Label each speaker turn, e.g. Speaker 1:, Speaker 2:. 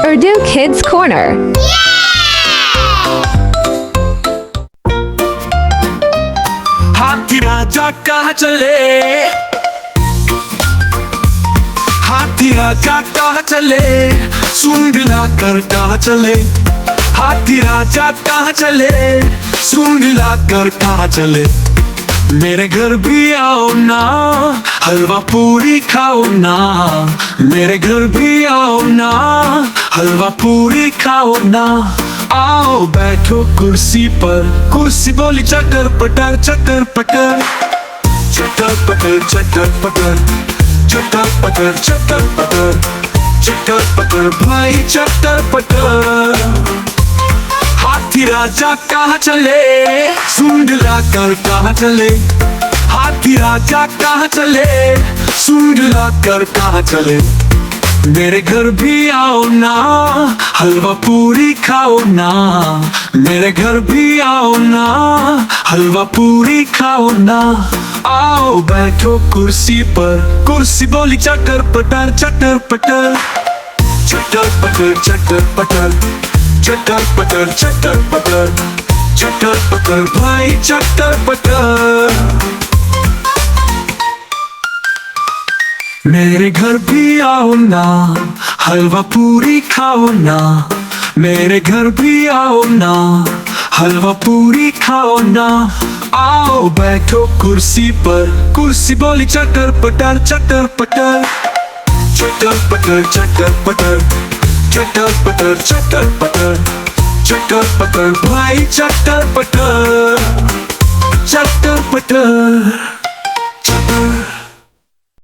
Speaker 1: Urdu Kids Corner.
Speaker 2: हाथी राजा कहाँ चले, हाथी राजा कहाँ चले, सूंड लाकर कहाँ चले। हाथी राजा कहाँ चले, सूंड लाकर कहाँ चले। मेरे घर भी आओ ना, हलवा पूरी खाओ ना। मेरे घर भी आओ ना, हलवा पूरी खाओ ना। आओ बैठो कुर्सी पर, कुर्सी बोली चटर पटर चटर पटर। चटर पटर चटर पटर, चटर पटर चटर पटर, चटर पटर भाई चटर पटर। हाथी राजा कहाँ चले, सूंड लाकर कहाँ चले। हाथी राजा कहाँ चले, सूंड लाकर कहाँ चले। मेरे घर भी आओ ना, हलवा पूरी खाओ ना। मेरे घर भी आओ ना, हलवा पूरी खाओ ना। आओ बैठो कुर्सी पर, कुर्सी बोली चटर पटर चटर पटर। चटर पटर चटर पटर, चटर पटर चटर पटर, चटर पटर भाई चटर पटर। मेरे घर भी आओ ना, हलवा पूरी खाओ ना। मेरे घर भी आओ ना, हलवा पूरी खाओ ना। आओ बैठो कुर्सी पर, कुर्सी बोली चटर पटर चटर पटर। चटर पटर चटर पटर, चटर पटर चटर पटर, चटर पटर भाई चटर पटर, चटर पटर।